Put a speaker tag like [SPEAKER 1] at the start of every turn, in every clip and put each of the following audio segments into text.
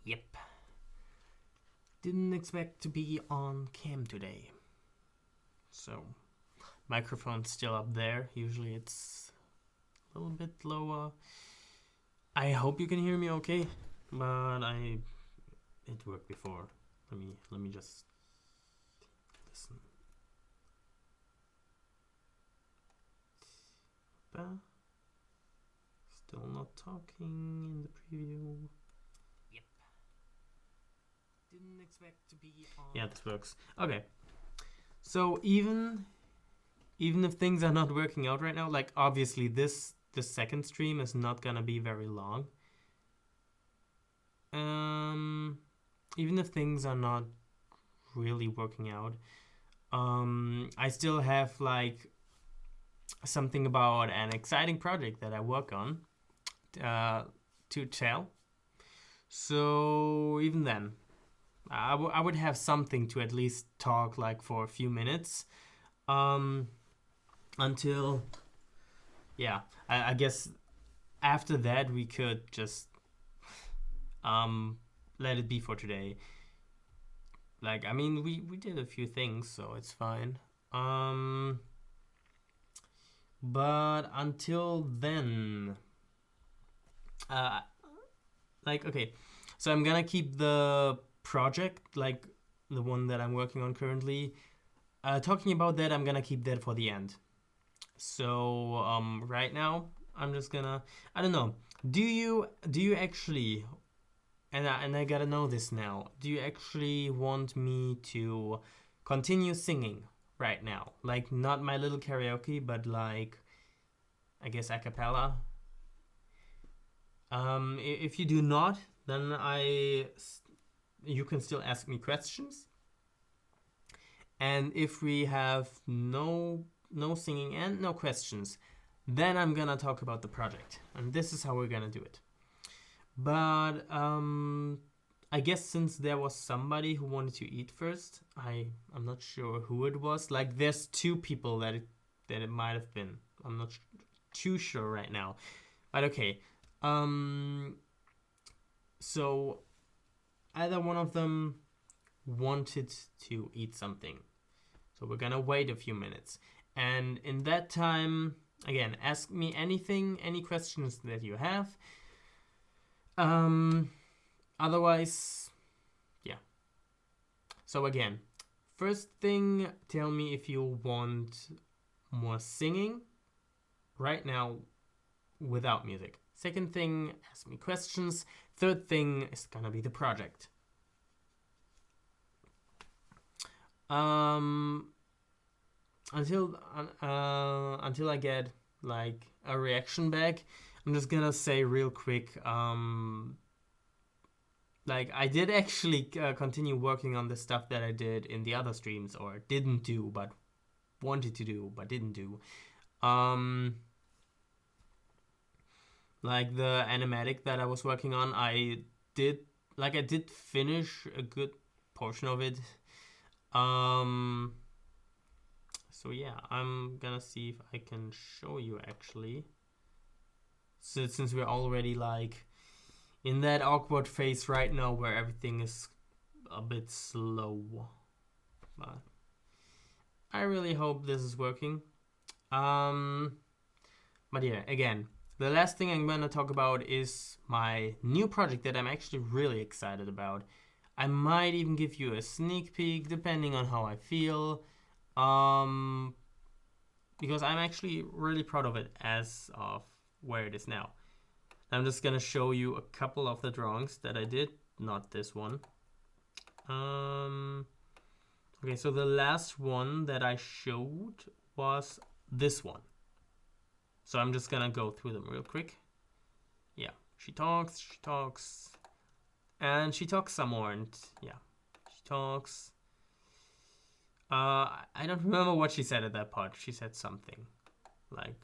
[SPEAKER 1] Yep. Didn't expect to be on cam today. So, microphone's still up there. Usually it's a little bit lower. I hope you can hear me okay, but it worked before. Let me just listen. Still not talking in the preview. Yep. Didn't expect to be on. Yeah, this works. Okay. So even if things are not working out right now, like obviously this second stream is not gonna be very long. Even if things are not really working out, I still have like something about an exciting project that I work on to tell. So even then, I would have something to at least talk like for a few minutes until, yeah, I guess after that we could just let it be for today. Like, I mean, we did a few things, so it's fine. But until then, like, okay, so I'm gonna keep the project, like the one that I'm working on currently. Talking about that, I'm gonna keep that for the end. So right now, I'm just gonna, I don't know. Do you actually, and I gotta know this now. Do you actually want me to continue singing right now? Like not my little karaoke, but like, I guess a cappella. If you do not, then you can still ask me questions. And if we have no singing and no questions, then I'm gonna talk about the project, and this is how we're gonna do it. But I guess since there was somebody who wanted to eat first, I'm not sure who it was. Like there's two people that it might have been. I'm not too sure right now. But okay. So either one of them wanted to eat something. So we're gonna wait a few minutes. And in that time, again, ask me anything, any questions that you have. Otherwise, yeah. So again, first thing, tell me if you want more singing right now without music. Second thing, ask me questions. Third thing is gonna be the project. Until I get like a reaction back, I'm just gonna say real quick. Like I did actually continue working on the stuff that I did in the other streams, or didn't do but wanted to do but didn't do. Like the animatic that I was working on, I did finish a good portion of it. So yeah, I'm gonna see if I can show you actually. So since we're already like in that awkward phase right now where everything is a bit slow. But I really hope this is working. But yeah, again, the last thing I'm gonna talk about is my new project that I'm actually really excited about. I might even give you a sneak peek depending on how I feel. Because I'm actually really proud of it as of where it is now. I'm just gonna show you a couple of the drawings that I did, not this one. Okay, so the last one that I showed was this one. So I'm just gonna go through them real quick. Yeah, she talks, and she talks some more, and yeah, she talks. I don't remember what she said at that part. She said something, like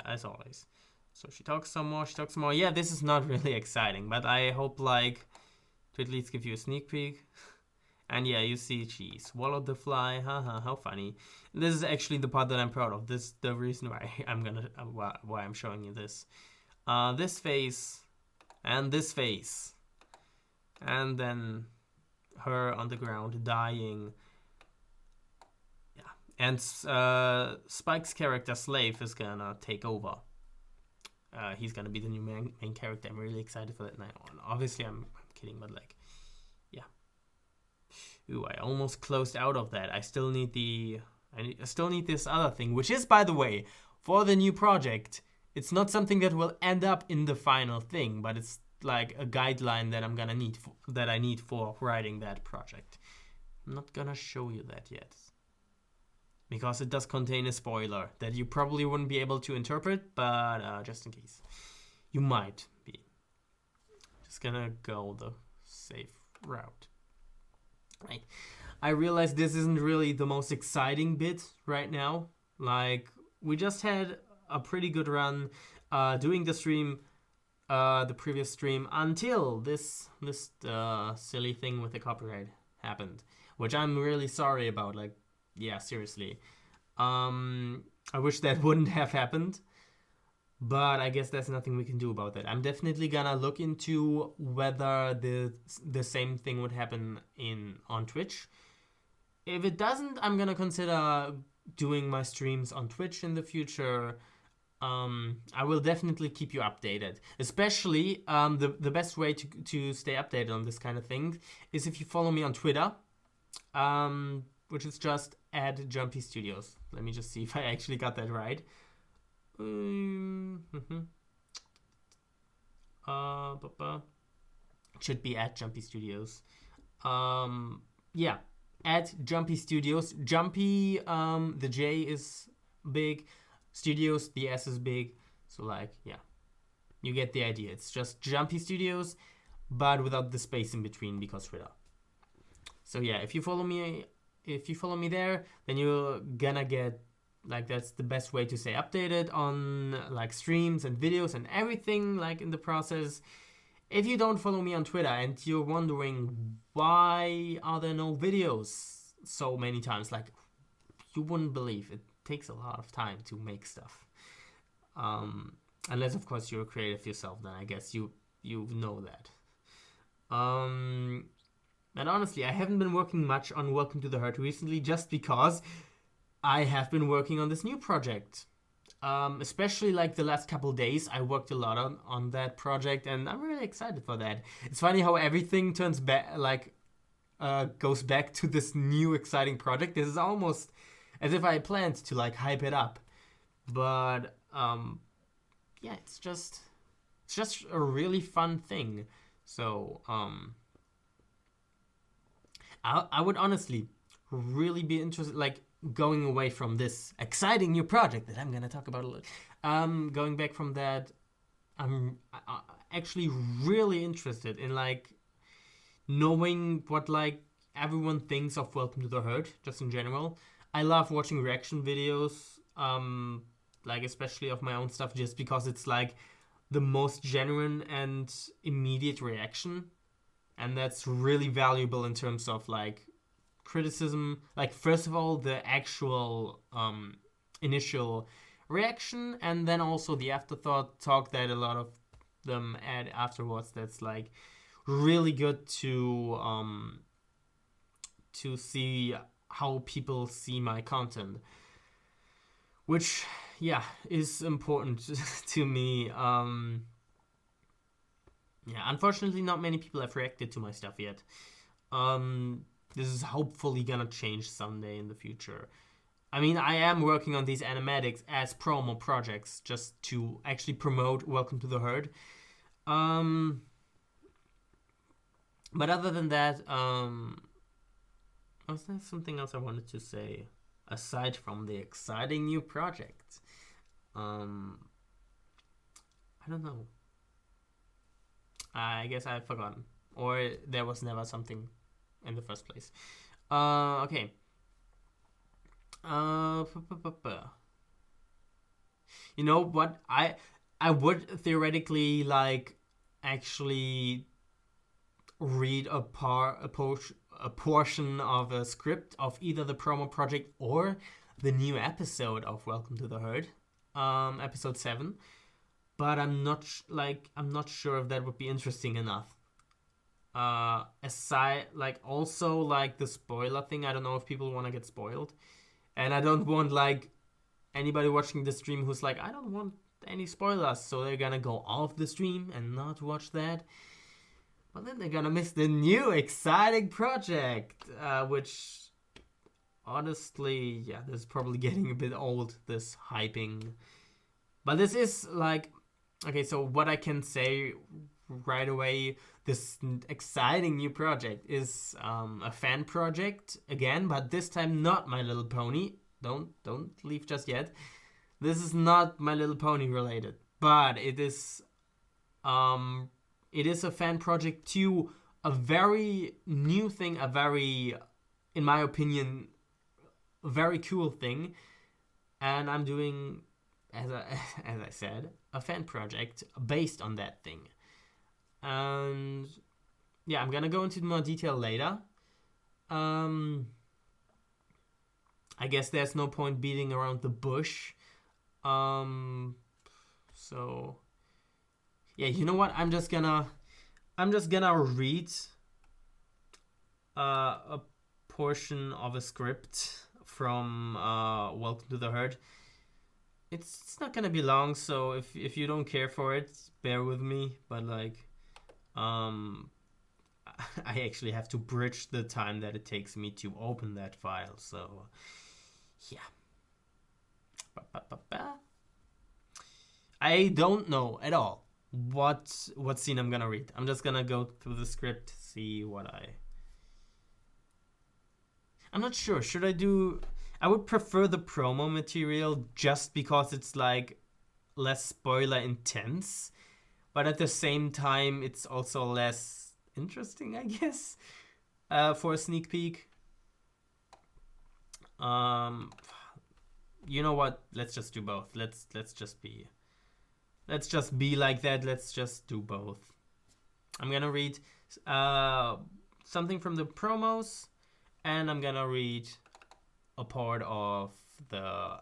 [SPEAKER 1] as always. So she talks some more. Yeah, this is not really exciting, but I hope like to at least give you a sneak peek. And yeah, you see she swallowed the fly. Haha, how funny. This is actually the part that I'm proud of. This is the reason why why I'm showing you this. This face and this face. and then her on the ground dying. Yeah, and Spike's character Slave is gonna take over. He's gonna be the new main character. I'm really excited for that now. Obviously, I'm kidding, but like, yeah. Ooh, I almost closed out of that. I still need I still need this other thing, which is, by the way, for the new project. It's not something that will end up in the final thing, but it's like a guideline that I'm gonna need that I need for writing that project. I'm not gonna show you that yet, because it does contain a spoiler that you probably wouldn't be able to interpret, but just in case, you might be. Just gonna go the safe route. Right. I realize this isn't really the most exciting bit right now. Like, we just had a pretty good run doing the stream, the previous stream, until this silly thing with the copyright happened, which I'm really sorry about. Like, yeah, seriously. I wish that wouldn't have happened, but I guess there's nothing we can do about that. I'm definitely gonna look into whether the same thing would happen on Twitch. If it doesn't, I'm gonna consider doing my streams on Twitch in the future. I will definitely keep you updated. Especially, the best way to stay updated on this kind of thing is if you follow me on Twitter, which is just @Jumpy Studios. Let me just see if I actually got that right. Should be @Jumpy Studios. Yeah, @Jumpy Studios. Jumpy, the J is big. Studios, the S is big. So like, yeah, you get the idea. It's just Jumpy Studios, but without the space in between because Twitter. So yeah, if you follow me there, then you're gonna get, like, that's the best way to stay updated on like streams and videos and everything like in the process. If you don't follow me on Twitter and you're wondering why are there no videos so many times, like, you wouldn't believe it takes a lot of time to make stuff. Unless of course you're creative yourself, then I guess you know that. And honestly, I haven't been working much on Welcome to the H.E.R.D recently, just because I have been working on this new project. Especially like the last couple days, I worked a lot on that project, and I'm really excited for that. It's funny how everything turns back, like, goes back to this new exciting project. This is almost as if I planned to like hype it up, but yeah, it's just a really fun thing. So I would honestly really be interested, like, going away from this exciting new project that I'm gonna talk about a little. Going back from that, I'm actually really interested in like knowing what like everyone thinks of Welcome to the H.E.R.D, just in general. I love watching reaction videos, like especially of my own stuff, just because it's like the most genuine and immediate reaction, and that's really valuable in terms of like criticism. Like, first of all, the actual initial reaction, and then also the afterthought talk that a lot of them add afterwards. That's like really good to see how people see my content, which, yeah, is important to me. Yeah, unfortunately, not many people have reacted to my stuff yet. This is hopefully gonna change someday in the future. I mean, I am working on these animatics as promo projects just to actually promote Welcome to the H.E.R.D. But other than that, was there something else I wanted to say aside from the exciting new project? I don't know. I guess I've forgotten, or there was never something in the first place. Okay. You know what? I would theoretically like actually read a portion of a script of either the promo project or the new episode of Welcome to the H.E.R.D, episode 7. But I'm not sure if that would be interesting enough. aside, like, also, like, the spoiler thing, I don't know if people want to get spoiled. And I don't want, like, anybody watching the stream who's like, I don't want any spoilers, so they're gonna go off the stream and not watch that. But then they're gonna miss the new exciting project, which, honestly, yeah, this is probably getting a bit old, this hyping. But this is, like, okay, so what I can say right away, this exciting new project is a fan project again, but this time not My Little Pony. Don't leave just yet. This is not My Little Pony related, but it is a fan project to a very new thing, a very, in my opinion, very cool thing, and I'm doing, as I said, a fan project based on that thing. And yeah, I'm gonna go into more detail later. I guess there's no point beating around the bush. So yeah, you know what? I'm just gonna read a portion of a script from Welcome to the H.E.R.D. It's not gonna be long, so if you don't care for it, bear with me. But like, I actually have to bridge the time that it takes me to open that file. So yeah. I don't know at all what scene I'm gonna read. I'm just gonna go through the script, see what I'm not sure. Should I do... I would prefer the promo material just because it's like less spoiler intense, but at the same time it's also less interesting, I guess, for a sneak peek. You know what? Let's just do both. Let's just be like that. Let's just do both. I'm gonna read something from the promos, and I'm gonna read a part of the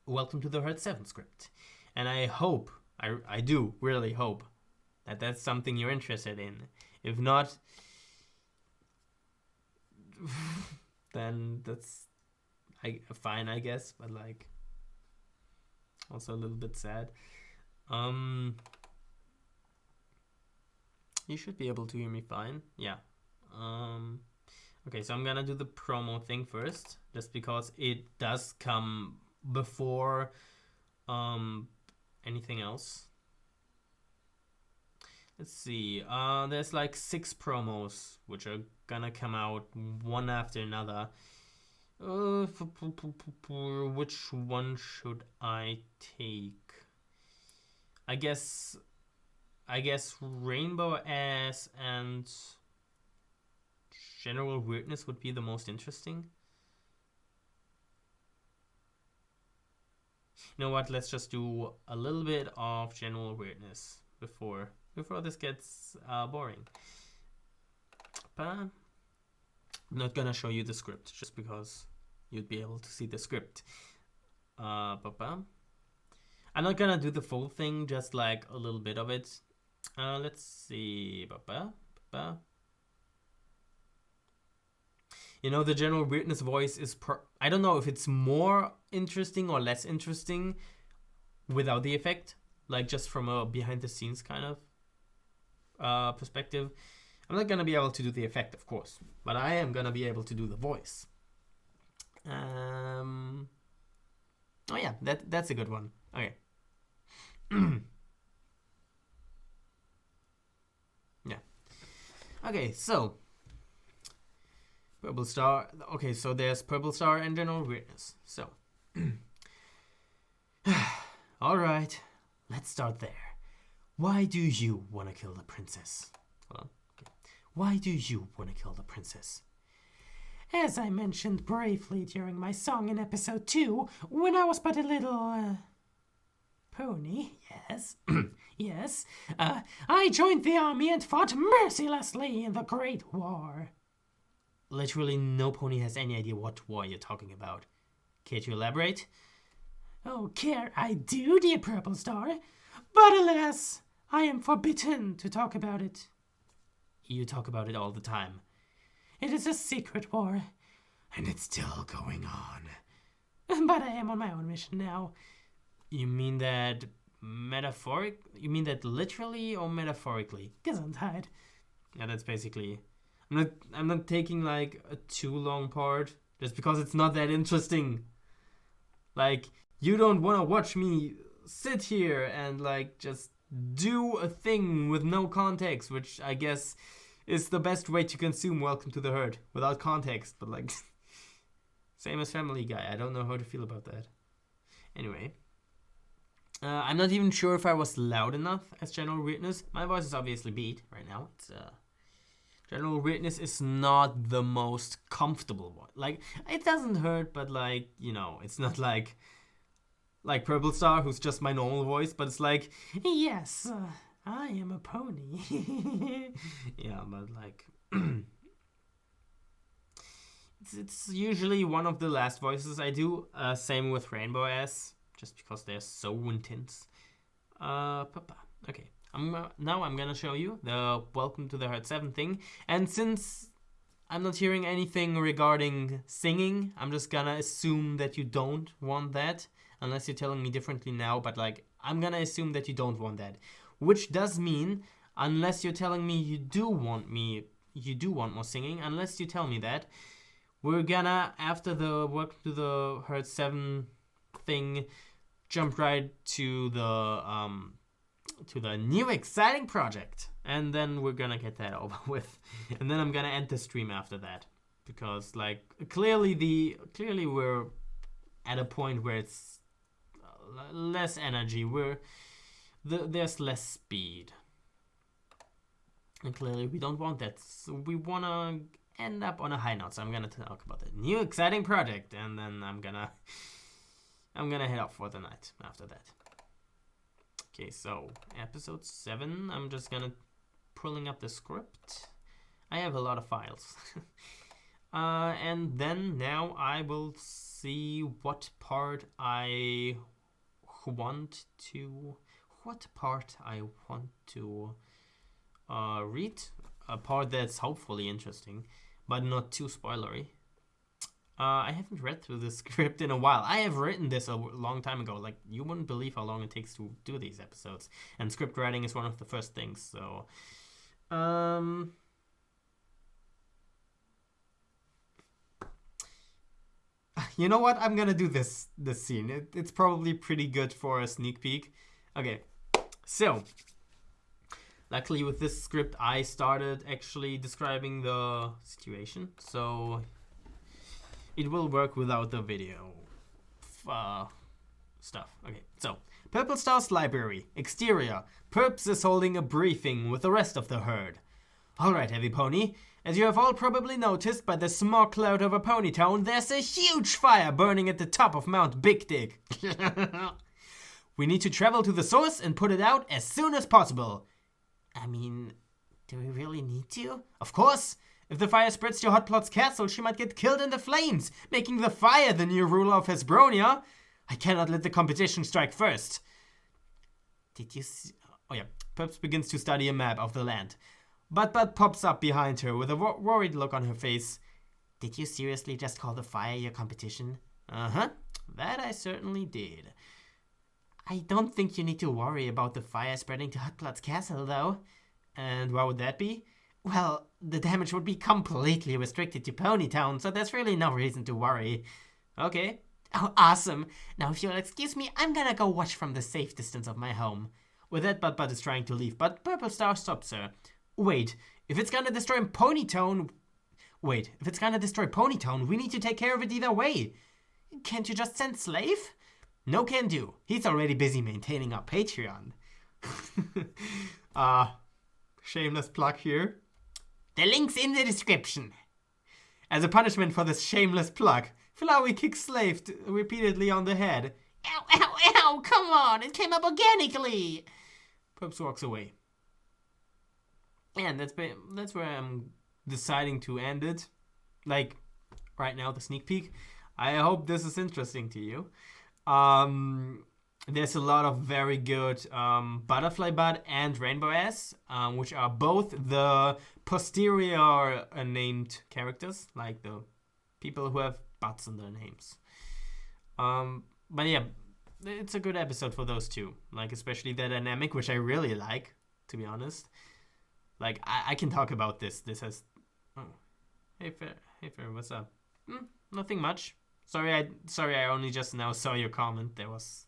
[SPEAKER 1] Welcome to the H.E.R.D 7 script. And I hope, I do really hope that that's something you're interested in. If not, then that's fine, I guess, but like also a little bit sad. You should be able to hear me fine. Yeah. Okay, so I'm gonna do the promo thing first, just because it does come before anything else. Let's see. There's like 6 promos which are gonna come out one after another. Which one should I take? I guess Rainbow Ass and General Weirdness would be the most interesting. You know what? Let's just do a little bit of General Weirdness before this gets boring. But I'm not gonna show you the script just because you'd be able to see the script. I'm not gonna do the full thing, just like a little bit of it. Let's see. You know, the General Weirdness voice is I don't know if it's more interesting or less interesting without the effect, like just from a behind the scenes kind of perspective. I'm not gonna be able to do the effect, of course, but I am gonna be able to do the voice. Oh yeah, that's a good one. Okay. Yeah. Okay, so Purple Star. Okay, so there's Purple Star and General Weirdness. So, all right, let's start there. Why do you want to kill the princess? Hold on. Okay. Why do you want to kill the princess? As I mentioned briefly during my song in episode 2, when I was but a little pony, yes, yes, I joined the army and fought mercilessly in the Great War. Literally no pony has any idea what war you're talking about. Care to elaborate? Oh, care I do, dear Purple Star, but alas, I am forbidden to talk about it. You talk about it all the time. It is a secret war, and it's still going on. But I am on my own mission now. You mean that You mean that literally or metaphorically? Gesundheit. Yeah, that's basically. I'm not taking like a too long part just because it's not that interesting. Like, you don't want to watch me sit here and like just do a thing with no context, which I guess is the best way to consume Welcome to the Herd without context. But like, same as Family Guy. I don't know how to feel about that. Anyway, I'm not even sure if I was loud enough as general weirdness. My voice is obviously beat right now. It's general weirdness is not the most comfortable one. Like, it doesn't hurt, but like, you know, it's not like Purple Star, who's just my normal voice, but it's like, yes, I am a pony. Yeah, but like, it's usually one of the last voices I do. Same with Rainbow S, just because they're so intense. Okay. Now I'm gonna show you the Welcome to the Herd 7 thing. And since I'm not hearing anything regarding singing, I'm just gonna assume that you don't want that. Unless you're telling me differently now, but like, I'm gonna assume that you don't want that. Which does mean, unless you're telling me you do want more singing, unless you tell me that, we're gonna, after the Welcome to the Herd 7 thing, jump right to the new exciting project. And then we're gonna get that over with. And then I'm gonna end the stream after that. Because like, clearly we're at a point where it's less energy, there's less speed, and clearly we don't want that. So we want to end up on a high note. So I'm gonna talk about the new exciting project, and then I'm gonna head out for the night after that. Okay, so episode 7. I'm just gonna pulling up the script. I have a lot of files. And then now I will see what part I want to read. A part that's hopefully interesting, but not too spoilery. I haven't read through the script in a while. I have written this a long time ago. Like, you wouldn't believe how long it takes to do these episodes. And script writing is one of the first things, so... You know what? I'm gonna do this scene. It's probably pretty good for a sneak peek. Okay, so... Luckily with this script, I started actually describing the situation, so... It will work without the video stuff. Okay, so... Purple Star's library. Exterior. Purps is holding a briefing with the rest of the herd. Alright, Heavy Pony. As you have all probably noticed by the smog cloud over Ponytown, there's a huge fire burning at the top of Mount Big Dig. We need to travel to the source and put it out as soon as possible. I mean, do we really need to? Of course! If the fire spreads to Hot Plot's castle, she might get killed in the flames, making the fire the new ruler of Hesperonia. I cannot let the competition strike first. Did you see? Oh yeah, Purps begins to study a map of the land. But pops up behind her with a worried look on her face. Did you seriously just call the fire your competition? Uh-huh, that I certainly did. I don't think you need to worry about the fire spreading to Hot Plot's castle, though. And what would that be? Well, the damage would be completely restricted to Ponytown, so there's really no reason to worry. Okay. Oh, awesome. Now, if you'll excuse me, I'm gonna go watch from the safe distance of my home. With that, Butt is trying to leave, but Purple Star stops her. Wait, if it's gonna destroy Ponytown, we need to take care of it either way. Can't you just send Slave? No can do. He's already busy maintaining our Patreon. Shameless plug here. The link's in the description. As a punishment for this shameless plug, Flowey kicks Slave repeatedly on the head. Ow, ow, ow, come on, it came up organically. Purps walks away. And that's where I'm deciding to end it. Like, right now, the sneak peek. I hope this is interesting to you. there's a lot of very good butterfly butt and rainbow ass, which are both the posterior named characters, like the people who have butts in their names. But yeah, it's a good episode for those two. Like especially the dynamic, which I really like, to be honest. Like I can talk about this. This has. Oh, hey Fair, hey Fair, what's up? Nothing much. Sorry, I only just now saw your comment. There was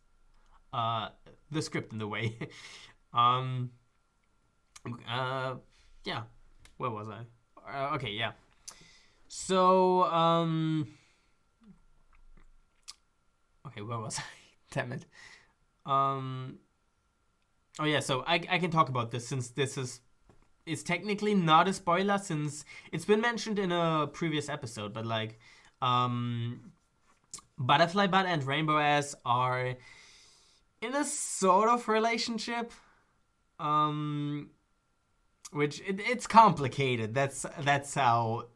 [SPEAKER 1] uh the script in the way. um. Yeah. Where was I? Okay. Yeah. So Okay, where was I? Damn it. Um. Oh yeah. So I can talk about this since this is it's technically not a spoiler since it's been mentioned in a previous episode, but like Butterfly Butt and Rainbow Ass are in a sort of relationship. Um which it's complicated. That's how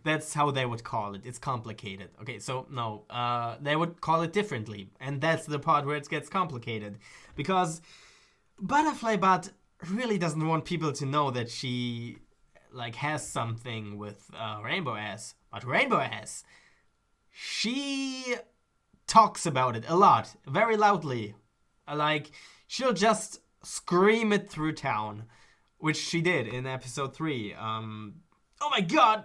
[SPEAKER 1] they would call it. It's complicated. Okay, so no, they would call it differently, and that's the part where it gets complicated because Butterfly Butt really doesn't want people to know that she like has something with Rainbow Ass, but Rainbow Ass, she talks about it a lot, very loudly. Like she'll just scream it through town, which she did in episode 3. Oh my god,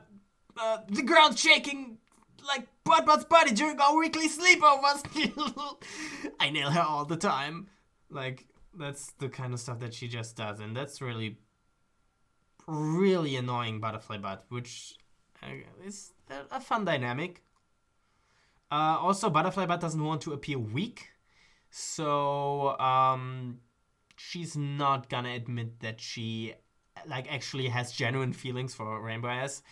[SPEAKER 1] the ground's shaking like Butt's body during our weekly sleepovers. I nail her all the time. Like that's the kind of stuff that she just does, and that's really, really annoying Butterfly Butt, which is a fun dynamic. Also, Butterfly Butt doesn't want to appear weak, so she's not gonna admit that she like actually has genuine feelings for Rainbow Ass.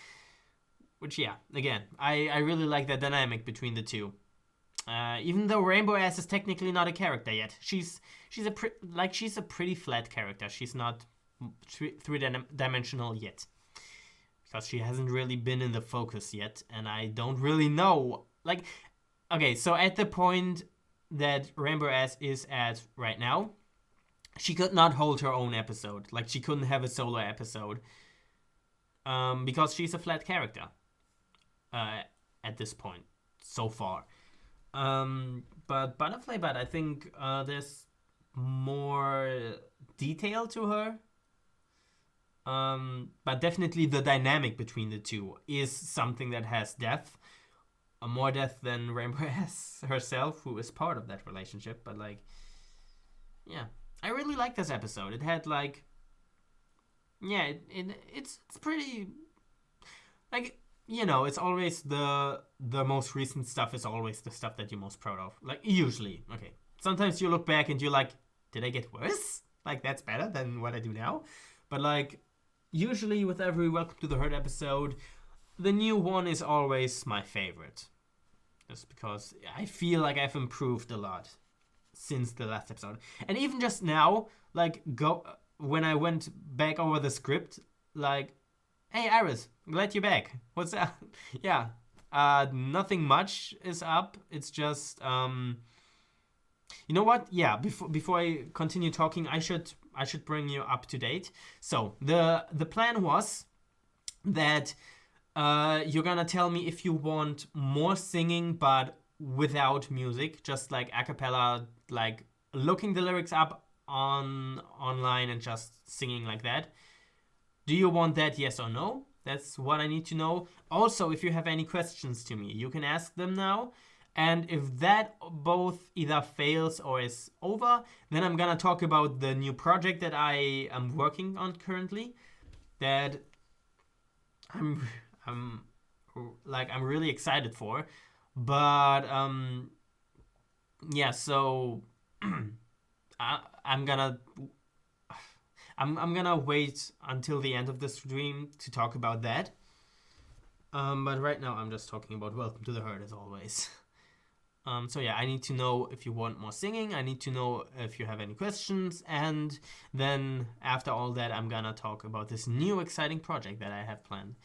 [SPEAKER 1] Which yeah, again, I really like that dynamic between the two. Even though Rainbow Ass is technically not a character yet, she's she's a pretty flat character. She's not three-dimensional yet because she hasn't really been in the focus yet, and I don't really know. Like, okay, so at the point that Rainbow Ass is at right now, she could not hold her own episode. Like, she couldn't have a solo episode because she's a flat character at this point so far. But Butterfly Butt, I think there's more detail to her. But definitely the dynamic between the two is something that has depth. More depth than Rainbow has herself, who is part of that relationship. But like, yeah, I really like this episode. It had like, yeah, it's pretty like it's always the most recent stuff is always the stuff that you're most proud of. Like usually, okay. Sometimes you look back and you're like, did I get worse? Like that's better than what I do now. But like usually with every Welcome to the H.E.R.D episode, the new one is always my favorite. Just because I feel like I've improved a lot since the last episode. And even just now, like when I went back over the script, like, hey Iris, glad you're back. What's up? Yeah. Nothing much is up. It's just you know what? Yeah, before I continue talking, I should bring you up to date. So the plan was that you're gonna tell me if you want more singing but without music, just like a cappella, like looking the lyrics up online and just singing like that. Do you want that, yes or no? That's what I need to know. Also, if you have any questions to me, you can ask them now. And if that both either fails or is over, then I'm gonna talk about the new project that I am working on currently. That I'm really excited for. But yeah, so I'm gonna wait until the end of the stream to talk about that. But right now I'm just talking about Welcome to the H.E.R.D as always. So yeah, I need to know if you want more singing. I need to know if you have any questions. And then after all that, I'm gonna talk about this new exciting project that I have planned.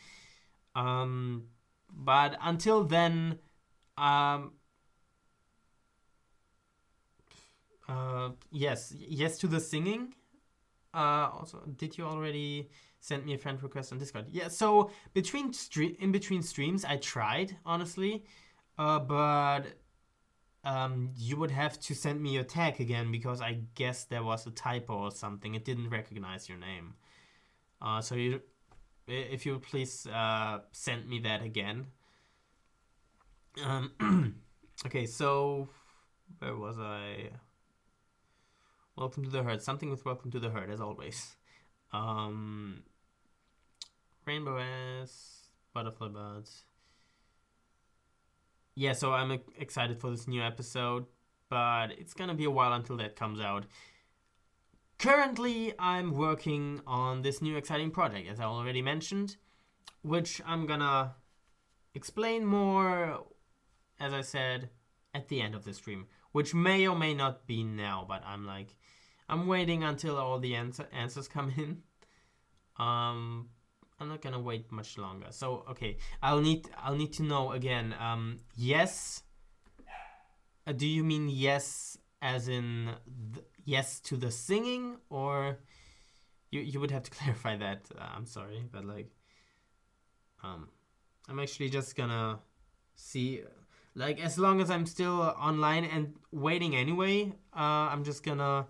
[SPEAKER 1] But until then, Yes to the singing. Also, did you already send me a friend request on Discord? Yeah. So in between streams, I tried honestly, but you would have to send me your tag again because I guess there was a typo or something. It didn't recognize your name. So if you please send me that again. Okay, so where was I? Welcome to the herd. Something with welcome to the herd, as always. Um, Rainbow S, Butterfly Buds. Yeah, so I'm excited for this new episode, but it's gonna be a while until that comes out. Currently, I'm working on this new exciting project, as I already mentioned, which I'm gonna explain more, as I said, at the end of the stream, which may or may not be now, but I'm waiting until all the answers come in. I'm not gonna wait much longer. So okay, I'll need to know again. Yes. Do you mean yes as in yes to the singing, or you would have to clarify that? I'm sorry, but I'm actually just gonna see. As long as I'm still online and waiting anyway, I'm just gonna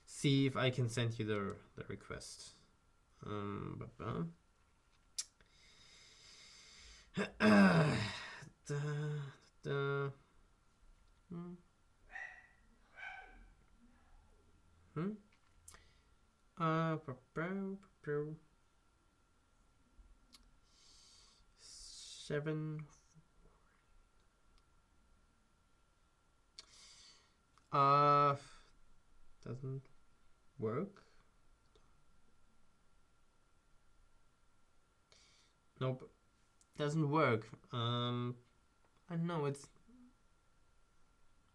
[SPEAKER 1] see if I can send you the request. Seven. Doesn't work. Nope, doesn't work. I know it's.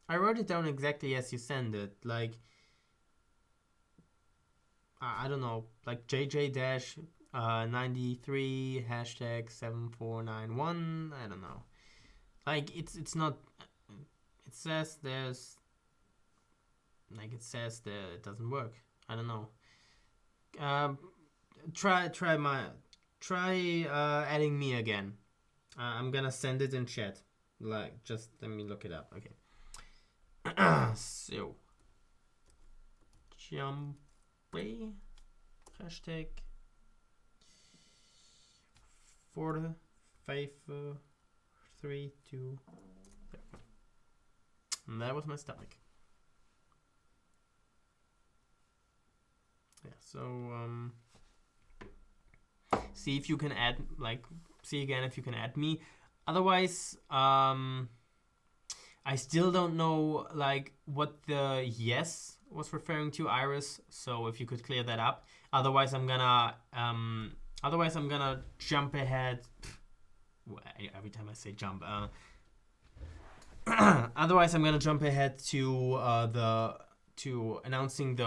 [SPEAKER 1] I wrote it down exactly as you send it. I don't know, like JJ dash 93 hashtag 7491. I don't know. It's not. It says there's. It says that it doesn't work. I don't know. Try adding me again. I'm gonna send it in chat. Just let me look it up. Okay. So, jumpy hashtag 4 5 3 2. And that was my stomach. Yeah. So see if you can add see again if you can add me. Otherwise, I still don't know what the yes was referring to, Iris. So if you could clear that up. Otherwise, I'm gonna jump ahead. Every time I say jump. Otherwise, I'm gonna jump ahead to announcing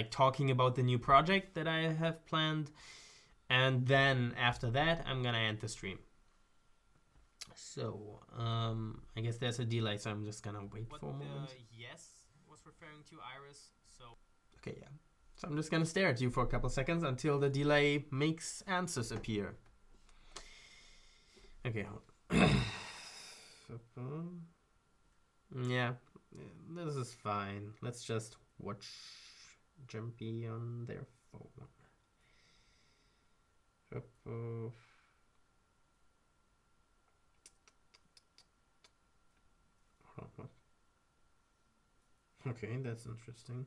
[SPEAKER 1] talking about the new project that I have planned, and then after that, I'm gonna end the stream. So, I guess there's a delay, so I'm just gonna wait for a moment. Yes was referring to, Iris. So, okay, yeah. So I'm just gonna stare at you for a couple seconds until the delay makes answers appear. Okay. Yeah, this is fine. Let's just watch Jumpy on their phone. Okay, that's interesting.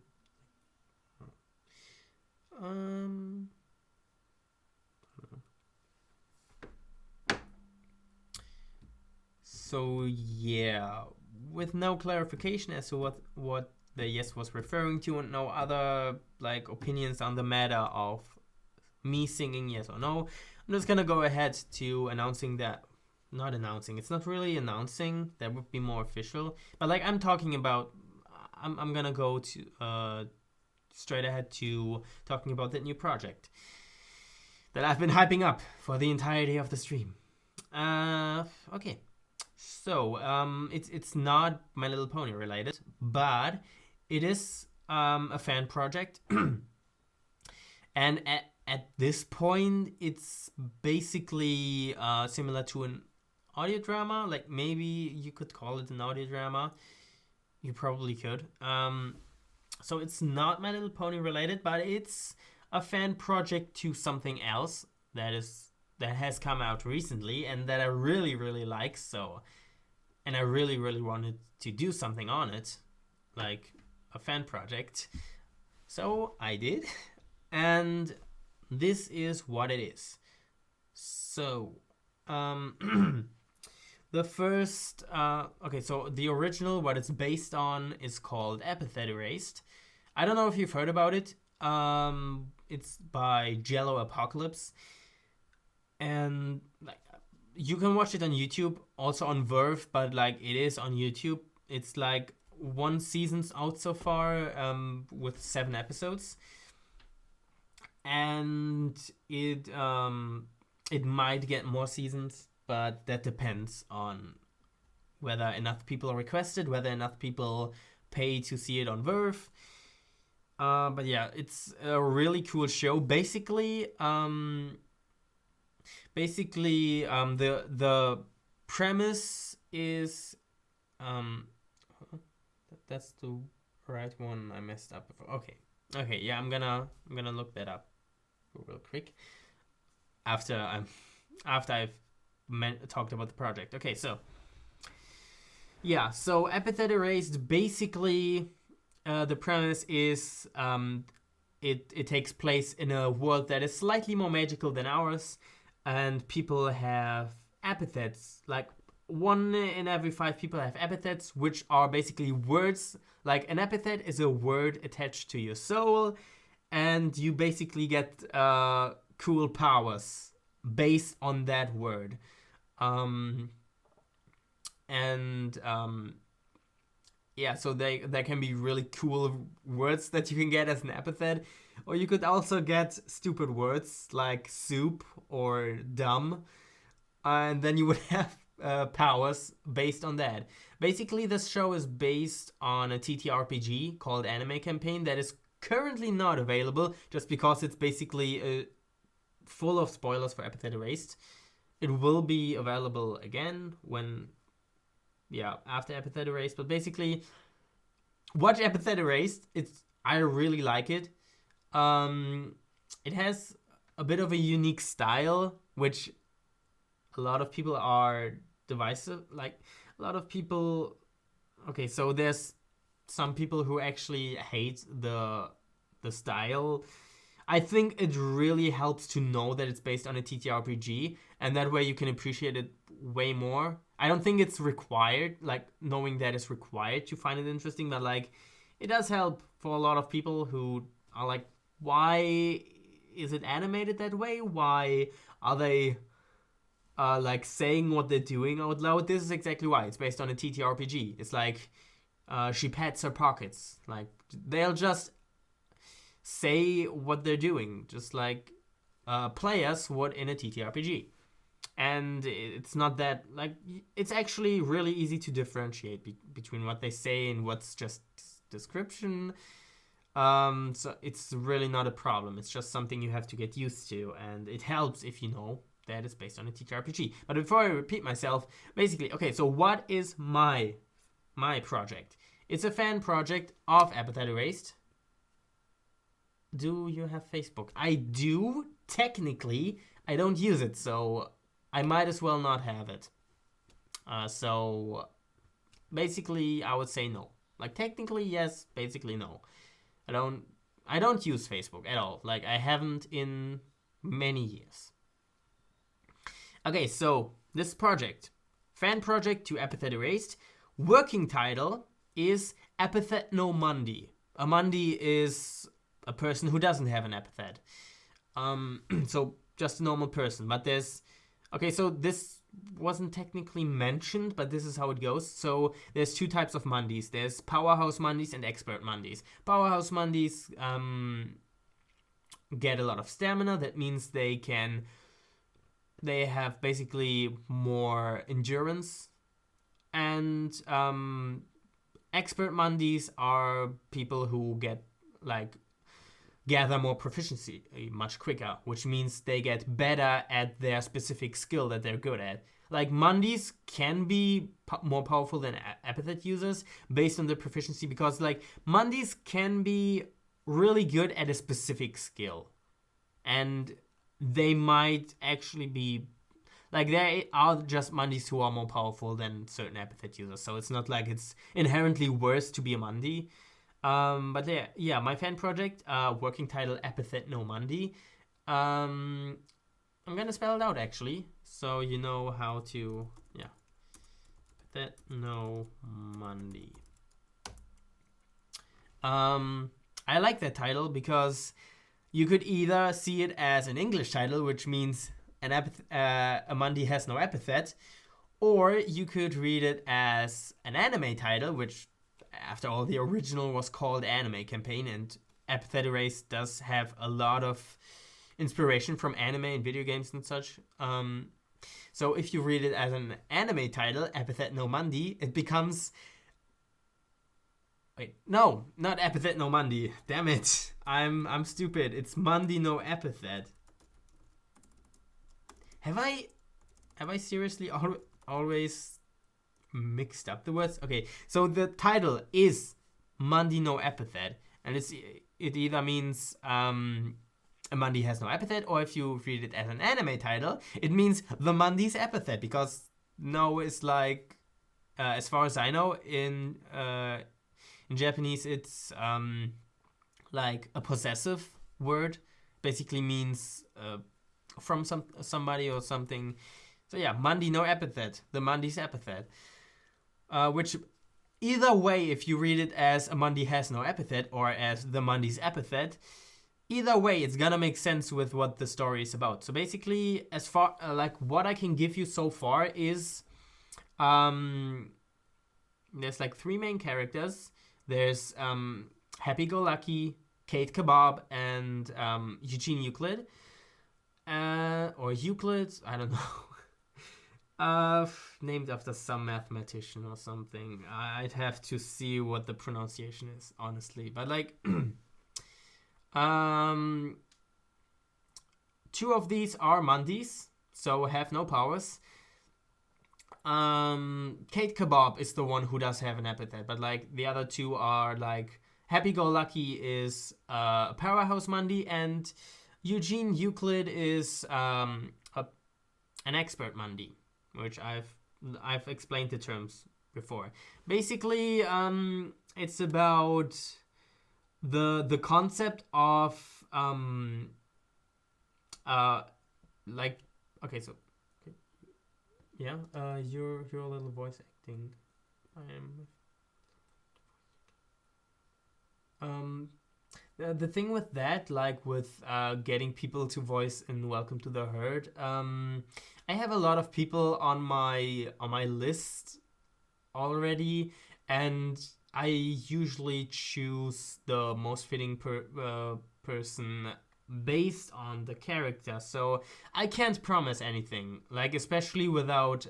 [SPEAKER 1] So yeah, with no clarification as to what the yes was referring to, and no other opinions on the matter of me singing yes or no, I'm just gonna go ahead to announcing that. Not announcing. It's not really announcing. That would be more official. But I'm talking about. I'm gonna go to straight ahead to talking about that new project that I've been hyping up for the entirety of the stream. Okay. So it's not My Little Pony related, but it is a fan project, and at this point, it's basically similar to an audio drama. Like maybe you could call it an audio drama. You probably could. So it's not My Little Pony related, but it's a fan project to something else that has come out recently and that I really really like. So, and I really really wanted to do something on it, like a fan project. So I did, and this is what it is. So, the first, okay, so the original, what it's based on, is called Epithet Erased. I don't know if you've heard about it. It's by Jello Apocalypse, and like you can watch it on YouTube, also on Verve, but like it is on YouTube. It's like one season's out so far, with 7 episodes, and it might get more seasons, but that depends on whether enough people are requested, whether enough people pay to see it on Verve. But yeah, it's a really cool show. Basically, the premise is that's the right one. I messed up before. Okay, yeah, I'm gonna look that up real quick after I've talked about the project. Okay, so yeah, so Epithet Erased, basically, the premise is it takes place in a world that is slightly more magical than ours, and people have epithets. Like 1 in every 5 people have epithets, which are basically words. Like an epithet is a word attached to your soul, and you basically get cool powers based on that word. Yeah, so there can be really cool words that you can get as an epithet, or you could also get stupid words like soup or dumb, and then you would have powers based on that. Basically, this show is based on a TTRPG called Anime Campaign that is currently not available, just because it's basically full of spoilers for Epithet Erased. It will be available again after Epithet Erased. But basically, watch Epithet Erased. I really like it. It has a bit of a unique style, which a lot of people are divisive. Like a lot of people. Okay, so there's some people who actually hate the style. I think it really helps to know that it's based on a TTRPG, and that way you can appreciate it way more. I don't think it's required, like knowing that it's required to find it interesting, but like it does help for a lot of people who are like, why is it animated that way? Why are they like saying what they're doing out loud? This is exactly why. It's based on a TTRPG. It's like she pats her pockets. Like they'll just say what they're doing, just like players would in a TTRPG. And it's not that, like, it's actually really easy to differentiate between what they say and what's just description. So it's really not a problem. It's just something you have to get used to, and it helps if you know that it's based on a TTRPG. But before I repeat myself, basically, okay, so what is my project? It's a fan project of Epithet Erased. Do you have Facebook? I do, technically. I don't use it, so I might as well not have it. So basically, I would say no. Like technically, yes. Basically, no. I don't use Facebook at all. Like I haven't in many years. Okay, so this project, fan project to Epithet Erased. Working title is Epithet No Mundi. A Mundi is a person who doesn't have an epithet. So just a normal person. But so this wasn't technically mentioned, but this is how it goes. So there's 2 types of Mundis. There's Powerhouse Mundis and Expert Mundis. Powerhouse Mundis get a lot of stamina. That means they have basically more endurance, and Expert Mandis are people who get like gather more proficiency much quicker, which means they get better at their specific skill that they're good at. Like Mandis can be more powerful than epithet users based on their proficiency, because like Mandis can be really good at a specific skill, and they might actually be like, there are just Mandis who are more powerful than certain epithet users, so it's not like it's inherently worse to be a Mandi. But yeah, my fan project, working title Epithet No Mandi. I'm gonna spell it out actually, so you know how to, yeah. Epithet No Mandi. I like that title because you could either see it as an English title, which means a Mandi has no epithet, or you could read it as an anime title, which, after all, the original was called Anime Campaign, and Epithet Erased does have a lot of inspiration from anime and video games and such. So if you read it as an anime title, Epithet No Mandi, it becomes... Wait, no, not Epithet No Mandi. Damn it, I'm stupid. It's Mandi No Epithet. Have I seriously always mixed up the words? Okay, so the title is Mandi No Epithet, and it either means a Mandi has no epithet, or if you read it as an anime title, it means the Mandi's epithet, because no is like, as far as I know, in Japanese it's like a possessive word, basically means from somebody or something. So yeah, Mandi No Epithet, the Mandi's epithet. Which, either way, if you read it as a Mandi has no epithet or as the Mandi's epithet, either way, it's gonna make sense with what the story is about. So basically, as far like what I can give you so far is, there's like 3 main characters. There's Happy Go Lucky, Kate Kebab, and Eugene Euclid. Or Euclid, I don't know. Named after some mathematician or something. I'd have to see what the pronunciation is, honestly. But like, 2 of these are Mandis, so have no powers. Kate Kebab is the one who does have an epithet, but like the other 2 are like, Happy Go Lucky is a powerhouse Mandi, and Eugene Euclid is an expert Mandi, which I've explained the terms before. Basically, it's about the concept of like, okay, so okay. Yeah, your little voice acting. The thing with that, like with getting people to voice in Welcome to the Herd, I have a lot of people on my list already, and I usually choose the most fitting person based on the character. So I can't promise anything, like especially without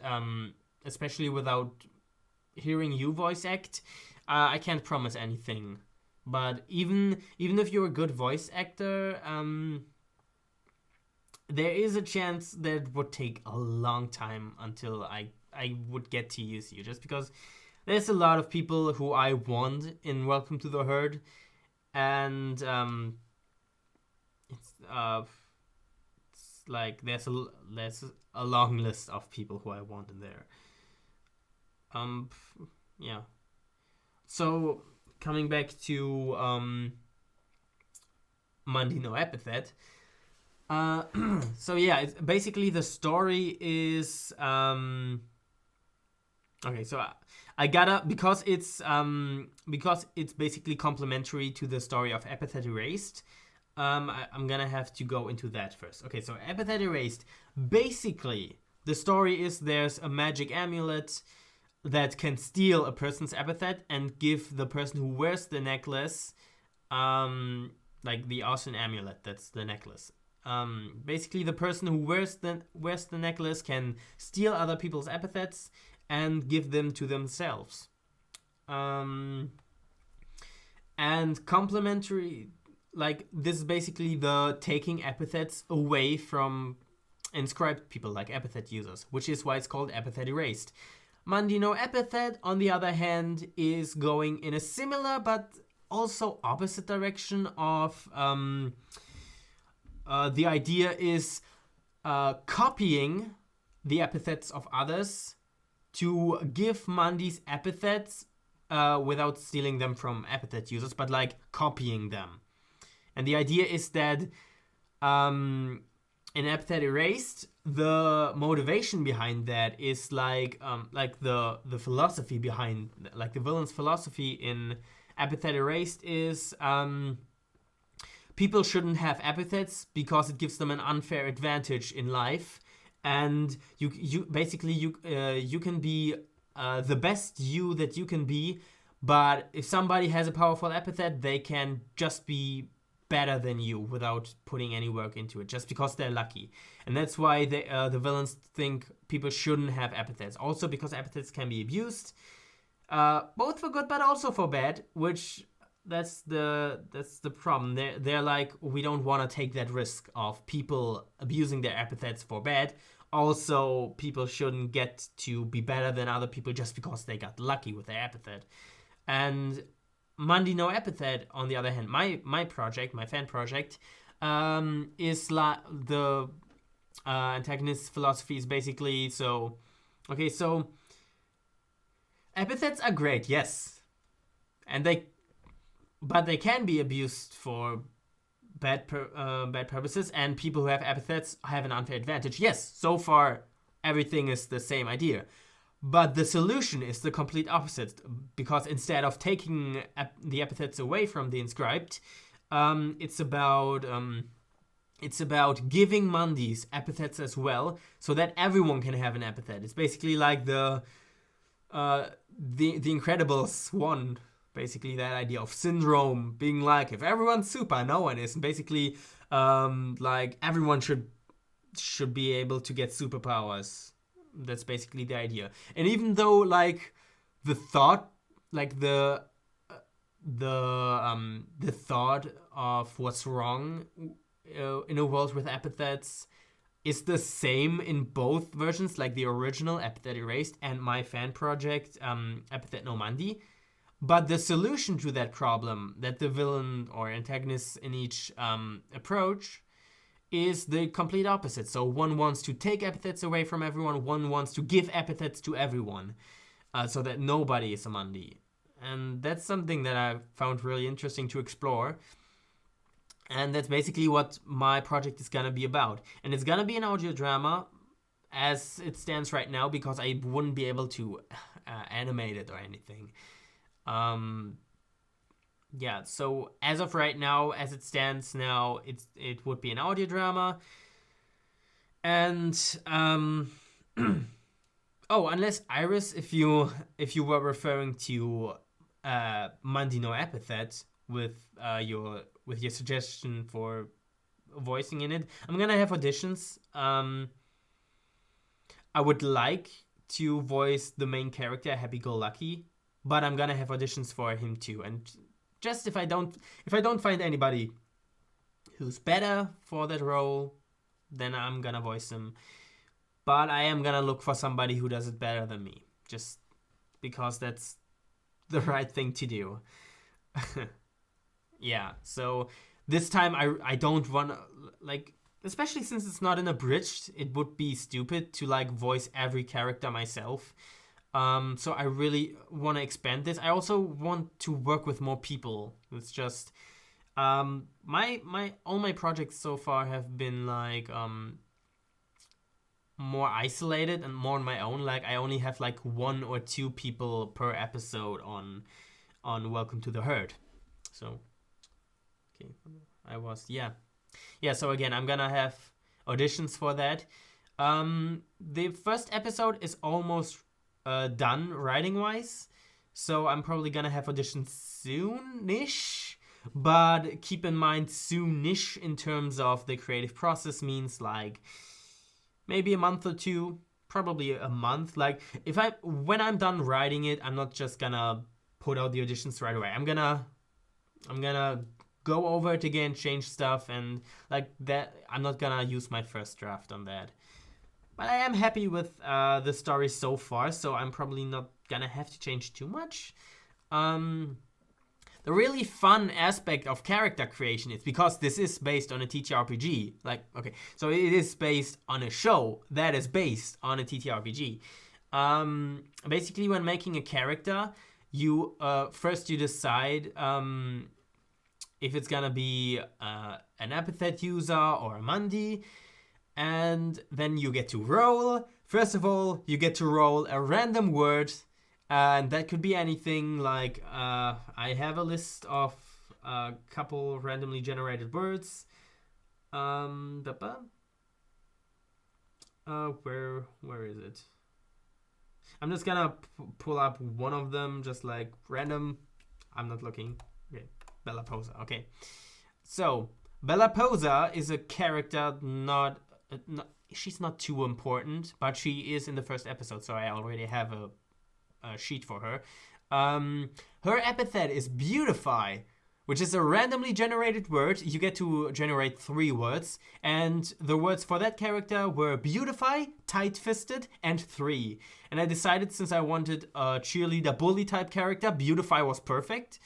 [SPEAKER 1] hearing you voice act. I can't promise anything. But even if you're a good voice actor, there is a chance that it would take a long time until I would get to use you, just because there's a lot of people who I want in Welcome to the Herd, and it's like there's a long list of people who I want in there. Yeah. So coming back to Mandi No Epithet. So yeah, it's basically the story is okay. So I gotta, because it's basically complementary to the story of Epithet Erased. I'm gonna have to go into that first. Okay, so Epithet Erased. Basically, the story is there's a magic amulet that can steal a person's epithet and give the person who wears the necklace, like the Arson amulet, that's the necklace. Basically, the person who wears the necklace can steal other people's epithets and give them to themselves. And complementary, like this is basically the taking epithets away from inscribed people, like epithet users, which is why it's called epithet erased. Mandino epithet, on the other hand, is going in a similar but also opposite direction of the idea is copying the epithets of others to give Mandi's epithets without stealing them from epithet users, but like copying them. And the idea is that in epithet erased, the motivation behind that is like the philosophy behind, like the villain's philosophy in epithet erased is people shouldn't have epithets because it gives them an unfair advantage in life, and you basically you can be the best you that you can be, but if somebody has a powerful epithet, they can just be better than you without putting any work into it, just because they're lucky. And that's why the villains think people shouldn't have epithets. Also because epithets can be abused, both for good but also for bad, which that's the problem. They're like, we don't want to take that risk of people abusing their epithets for bad. Also, people shouldn't get to be better than other people just because they got lucky with their epithet. And Mandi no epithet, on the other hand, my project, my fan project, is the antagonist philosophy is basically so. Okay, so epithets are great, yes, and but they can be abused for bad purposes, and people who have epithets have an unfair advantage. Yes, so far everything is the same idea. But the solution is the complete opposite, because instead of taking the epithets away from the inscribed, it's about giving Mandis epithets as well, so that everyone can have an epithet. It's basically like the Incredibles 1, basically that idea of syndrome being like, if everyone's super, no one is. And basically, like everyone should be able to get superpowers. That's basically the idea. And even though like the thought, like the thought of what's wrong in a world with epithets is the same in both versions, like the original Epithet Erased and my fan project Epithet No Mandi. But the solution to that problem that the villain or antagonist in each approach is the complete opposite. So one wants to take epithets away from everyone, one wants to give epithets to everyone, so that nobody is a Mandi. And that's something that I found really interesting to explore. And that's basically what my project is gonna be about. And it's gonna be an audio drama as it stands right now, because I wouldn't be able to animate it or anything. Yeah, so as of right now, as it stands now, it would be an audio drama. And oh, unless Iris, if you were referring to Mandino Epithet with your suggestion for voicing in it, I'm gonna have auditions. I would like to voice the main character, Happy Go Lucky, but I'm gonna have auditions for him too. And just if I don't find anybody who's better for that role, then I'm gonna voice him. But I am gonna look for somebody who does it better than me, just because that's the right thing to do. Yeah, so this time I don't want, like, especially since it's not an abridged, it would be stupid to like voice every character myself. So I really want to expand this. I also want to work with more people. It's just all my projects so far have been like more isolated and more on my own. Like I only have like 1 or 2 people per episode on Welcome to the H.E.R.D. So okay, so again, I'm gonna have auditions for that. The first episode is almost done writing wise, so I'm probably gonna have auditions soonish. But keep in mind, soonish in terms of the creative process means like maybe a month or 2, probably a month. Like when I'm done writing it, I'm not just gonna put out the auditions right away. I'm gonna go over it again, change stuff, and like that. I'm not gonna use my first draft on that. But I am happy with the story so far, so I'm probably not gonna have to change too much. The really fun aspect of character creation is because this is based on a TTRPG. Like, okay, so it is based on a show that is based on a TTRPG. Basically, when making a character, you first you decide if it's gonna be an epithet user or a Mundi, and then you get to roll. First of all, you get to roll a random word, and that could be anything. Like I have a list of a couple randomly generated words. Where is it? I'm just gonna pull up one of them, just like random. I'm not looking. Okay, Bella Posa. Okay, so Bella Posa is a character not she's not too important, but she is in the first episode, so I already have a sheet for her. Her epithet is beautify, which is a randomly generated word. You get to generate 3 words, and the words for that character were beautify, tight-fisted, and 3. And I decided, since I wanted a cheerleader bully type character, beautify was perfect.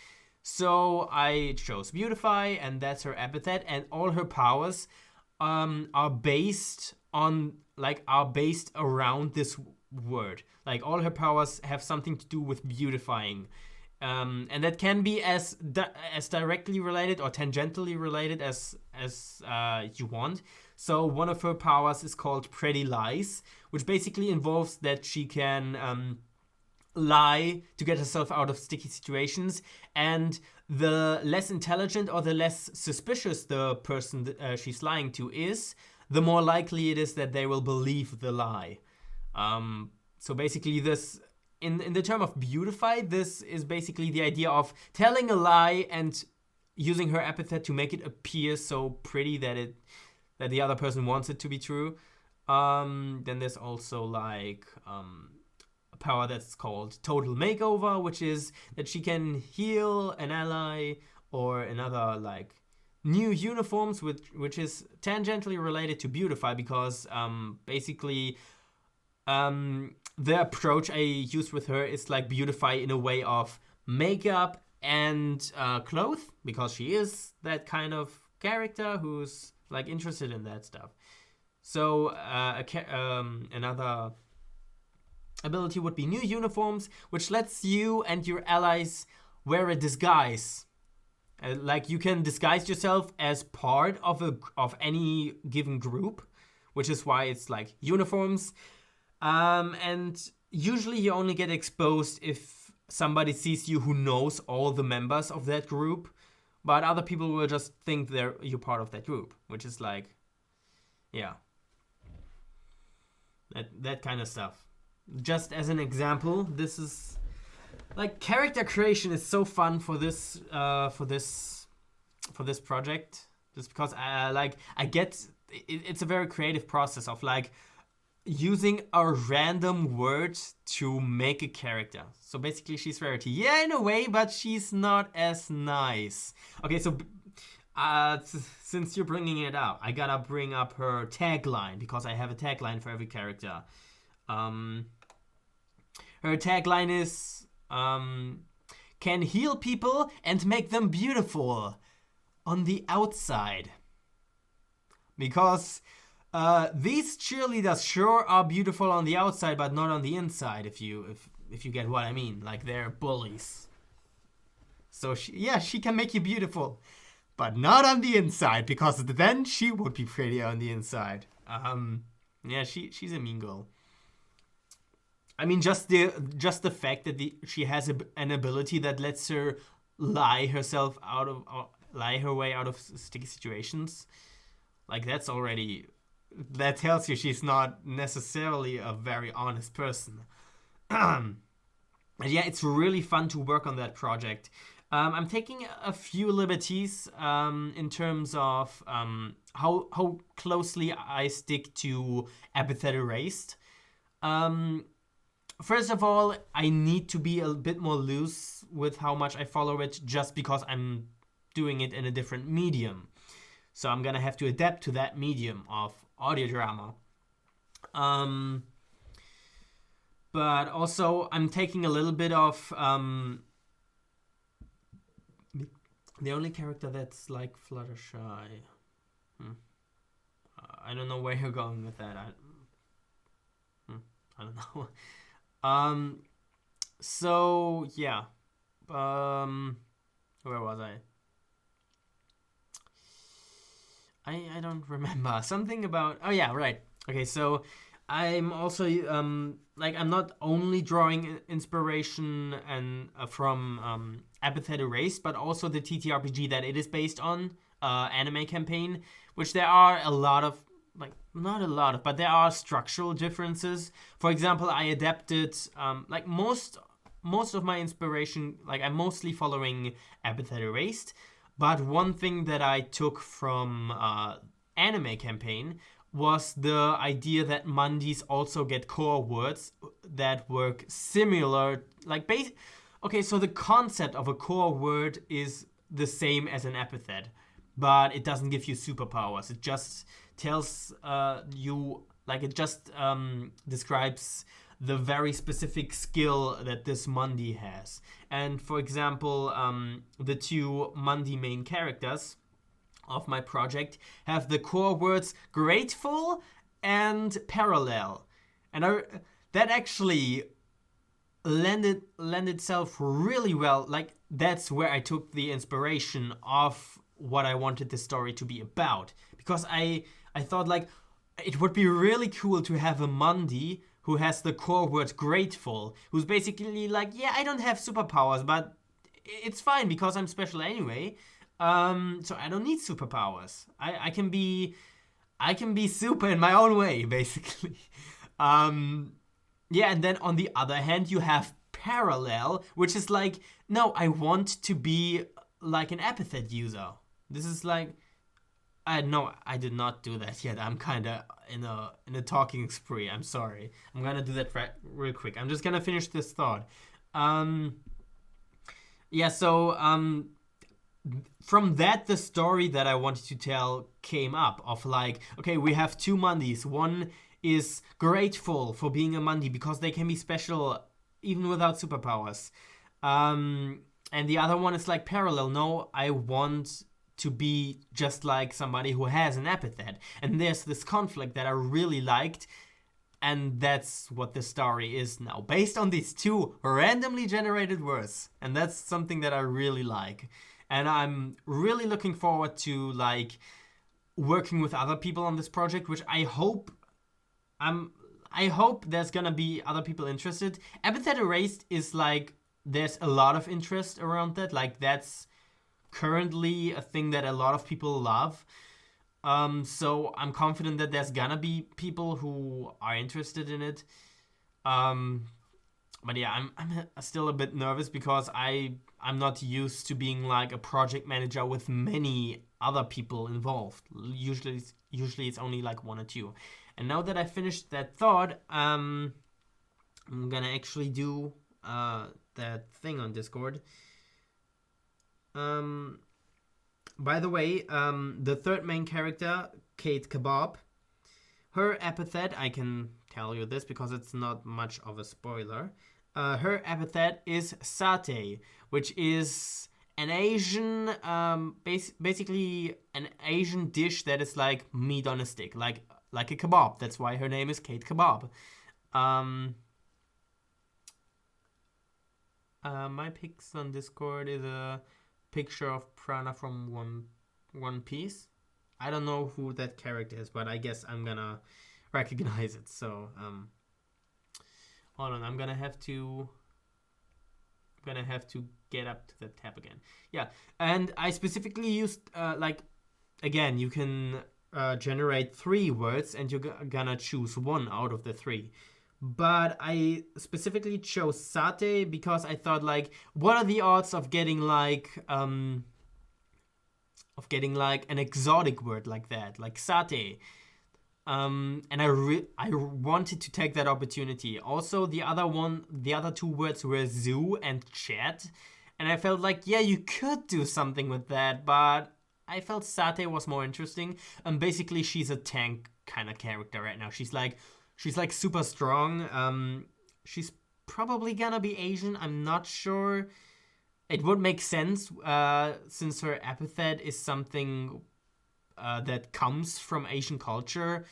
[SPEAKER 1] So I chose beautify, and that's her epithet, and all her powers are based around this word. Like, all her powers have something to do with beautifying. And that can be as directly related or tangentially related as you want. So one of her powers is called Pretty Lies, which basically involves that she can lie to get herself out of sticky situations, and the less intelligent or the less suspicious the person she's lying to is, the more likely it is that they will believe the lie. So basically this, in the term of beautify, this is basically the idea of telling a lie and using her epithet to make it appear so pretty that the other person wants it to be true. Then there's also like a power that's called Total Makeover, which is that she can heal an ally or another like new uniforms, which is tangentially related to beautify, because basically the approach I use with her is like beautify in a way of makeup and clothes, because she is that kind of character who's like interested in that stuff. So another ability would be new uniforms, which lets you and your allies wear a disguise. Like, you can disguise yourself as part of any given group, which is why it's like uniforms. And usually you only get exposed if somebody sees you who knows all the members of that group, but other people will just think you're part of that group, which is like, yeah, that kind of stuff. Just as an example, this is like, character creation is so fun for this project, just because I get it's a very creative process of like using a random word to make a character. So basically, she's Rarity. Yeah, in a way, but she's not as nice. Okay, so since you're bringing it up, I gotta bring up her tagline, because I have a tagline for every character. Her tagline is can heal people and make them beautiful on the outside. Because these cheerleaders sure are beautiful on the outside, but not on the inside, if you get what I mean. Like, they're bullies. So she can make you beautiful, but not on the inside, because then she would be pretty on the inside. Yeah, she's a mean girl. I mean, just the fact that she has an ability that lets her lie her way out of sticky situations. Like, that tells you she's not necessarily a very honest person. And yeah, it's really fun to work on that project. I'm taking a few liberties in terms of how closely I stick to epithet erased. first of all, I need to be a bit more loose with how much I follow it, just because I'm doing it in a different medium. So I'm gonna have to adapt to that medium of audio drama. Um, but also, I'm taking a little bit of the only character that's like Fluttershy. I don't know where you're going with that. I don't know. um, so yeah. Where was I? I don't remember. Something about, oh yeah, right. Okay, so I'm also like, I'm not only drawing inspiration and from Epithet Erased, but also the TTRPG that it is based on, anime campaign, which there are a lot of, like, not a lot of, but there are structural differences. For example, I adapted like most of my inspiration, like, I'm mostly following Epithet Erased, but one thing that I took from anime campaign was the idea that Mandis also get core words that work similar, like base. Okay, so the concept of a core word is the same as an epithet, but it doesn't give you superpowers. It just tells you, like, it just describes the very specific skill that this Mundi has. And for example, the two Mundi main characters of my project have the core words grateful and parallel. And that actually lend itself really well. Like, that's where I took the inspiration of what I wanted the story to be about. Because I thought, like, it would be really cool to have a Mundi who has the core word grateful, who's basically like, yeah, I don't have superpowers, but it's fine because I'm special anyway. So I don't need superpowers. I can be super in my own way, basically. Yeah, and then on the other hand, you have parallel, which is like, no, I want to be like an epithet user. This is like, no, I did not do that yet. I'm kind of in a talking spree. I'm sorry. I'm gonna do that real quick. I'm just gonna finish this thought. Yeah. So from that, the story that I wanted to tell came up of, like, okay, we have two Mundis. One is grateful for being a Mundi because they can be special even without superpowers. And the other one is like parallel. No, I want to be just like somebody who has an epithet. And there's this conflict that I really liked. And that's what the story is now, based on these two randomly generated words. And that's something that I really like. And I'm really looking forward to, like, working with other people on this project, which I hope there's gonna be other people interested. Epithet Erased is like, there's a lot of interest around that. Like, that's currently a thing that a lot of people love. So I'm confident that there's gonna be people who are interested in it. But yeah, I'm still a bit nervous because I'm not used to being like a project manager with many other people involved. Usually it's only like one or two. And now that I finished that thought, I'm gonna actually do that thing on Discord. By the way, the third main character, Kate Kebab, her epithet, I can tell you this because it's not much of a spoiler. Her epithet is satay, which is an Asian, basically an Asian dish that is like meat on a stick, like a kebab. That's why her name is Kate Kebab. My pics on Discord is a picture of Prana from One Piece. I don't know who that character is, but I guess I'm gonna recognize it. So hold on, I'm gonna have to get up to the tab again. Yeah, and I specifically used like, again, you can generate 3 words and you're gonna choose one out of the 3. But I specifically chose satay because I thought, like, what are the odds of getting like an exotic word like that, like satay? And I wanted to take that opportunity. Also, the other two words were zoo and chat, and I felt like, yeah, you could do something with that, but I felt Sate was more interesting. And basically, she's a tank kind of character right now. She's like super strong. She's probably gonna be Asian. I'm not sure. It would make sense, since her epithet is something that comes from Asian culture.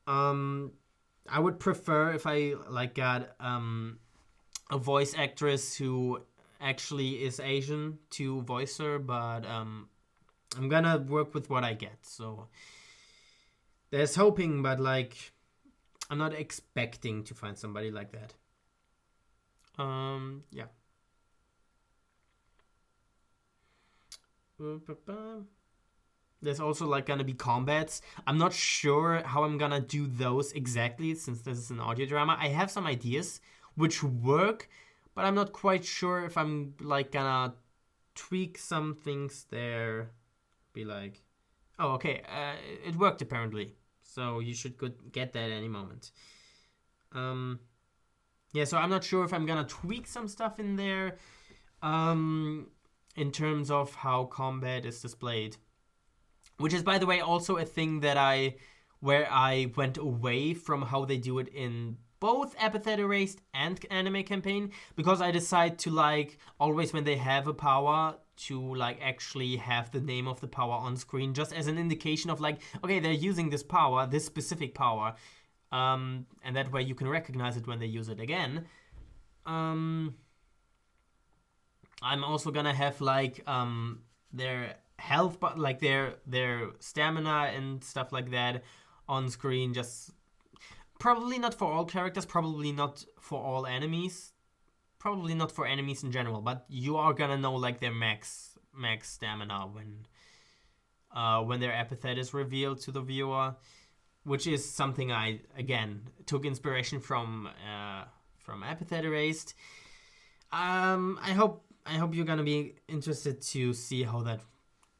[SPEAKER 1] Um, I would prefer if I like got a voice actress who actually is Asian to voice her, but I'm gonna work with what I get. So there's hoping, but like I'm not expecting to find somebody like that. Yeah. There's also like gonna be combats. I'm not sure how I'm gonna do those exactly since this is an audio drama. I have some ideas which work, but I'm not quite sure if I'm like gonna tweak some things there. Be like, oh, okay, it worked apparently. So you should get that any moment. Yeah, so I'm not sure if I'm gonna tweak some stuff in there, in terms of how combat is displayed. Which is, by the way, also a thing where I went away from how they do it in both Epithet Erased and Anime Campaign, because I decide to like always when they have a power to like actually have the name of the power on screen, just as an indication of like, okay, they're using this power, this specific power, and that way you can recognize it when they use it again. I'm also gonna have like their health, but like their stamina and stuff like that on screen. Just probably not for all characters, probably not for all enemies, probably not for enemies in general. But you are gonna know like their max stamina when their epithet is revealed to the viewer, which is something I again took inspiration from Epithet Erased. I hope you're gonna be interested to see how that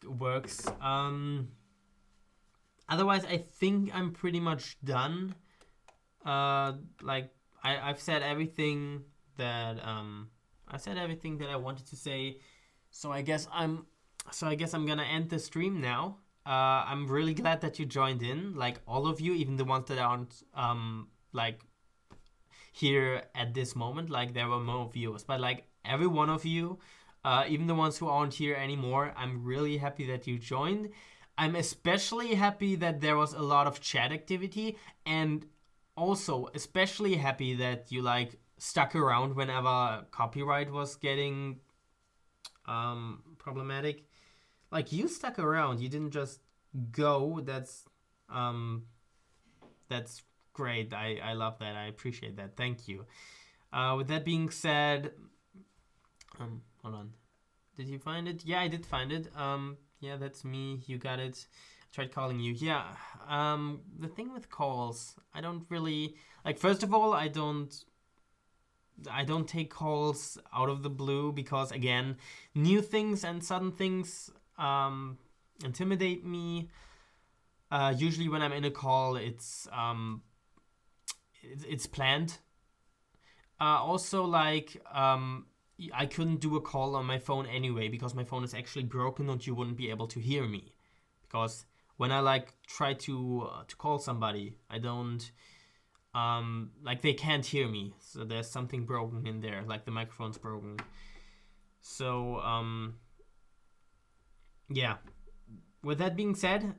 [SPEAKER 1] works. Otherwise, I think I'm pretty much done. Like I've said everything that I wanted to say. So I guess I'm gonna end the stream now. I'm really glad that you joined in, like all of you, even the ones that aren't like here at this moment. Like there were more viewers, but like every one of you, even the ones who aren't here anymore, I'm really happy that you joined. I'm especially happy that there was a lot of chat activity, and also especially happy that you like stuck around whenever copyright was getting problematic. Like you stuck around, you didn't just go. That's great. I love that. I appreciate that. Thank you. With that being said, hold on. Did you find it? Yeah, I did find it. Yeah, that's me. You got it. I tried calling you. Yeah. The thing with calls, I don't really like. First of all, I don't take calls out of the blue because again, new things and sudden things intimidate me. Usually, when I'm in a call, it's planned. Also, like I couldn't do a call on my phone anyway because my phone is actually broken and you wouldn't be able to hear me. Because when I like try to call somebody, I don't like they can't hear me. So there's something broken in there, like the microphone's broken. So yeah. With that being said,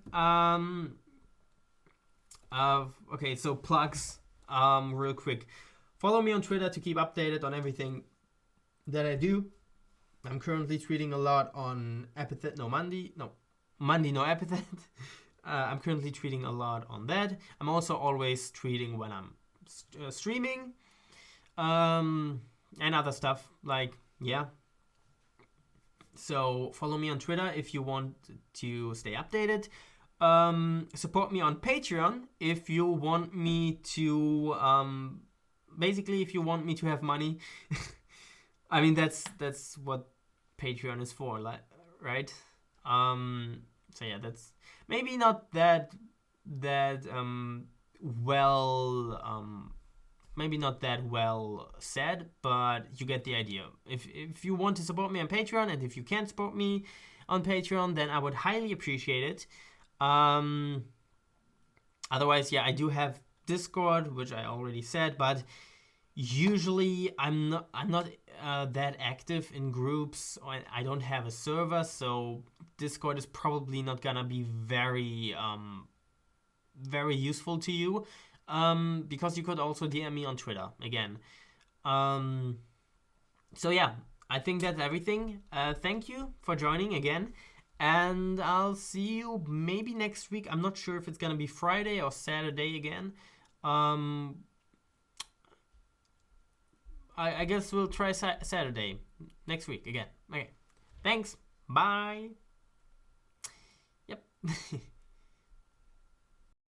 [SPEAKER 1] okay, so plugs, real quick. Follow me on Twitter to keep updated on everything that I do. I'm currently tweeting a lot on Epithet no Monday no Epithet. I'm currently tweeting a lot on that. I'm also always tweeting when I'm streaming, and other stuff like yeah. So follow me on Twitter if you want to stay updated. Support me on Patreon if you want me to basically if you want me to have money. I mean that's what Patreon is for, like, right? So yeah, that's maybe not that well, maybe not that well said, but you get the idea. If you want to support me on Patreon, and if you can support me on Patreon, then I would highly appreciate it. Otherwise, yeah, I do have Discord, which I already said, but usually I'm not that active in groups. I don't have a server, so Discord is probably not gonna be very useful to you, because you could also DM me on Twitter again. So yeah, I think that's everything. Thank you for joining again, and I'll see you maybe next week. I'm not sure if it's gonna be Friday or Saturday again. I guess we'll try Saturday next week again. Okay, thanks. Bye. Yep.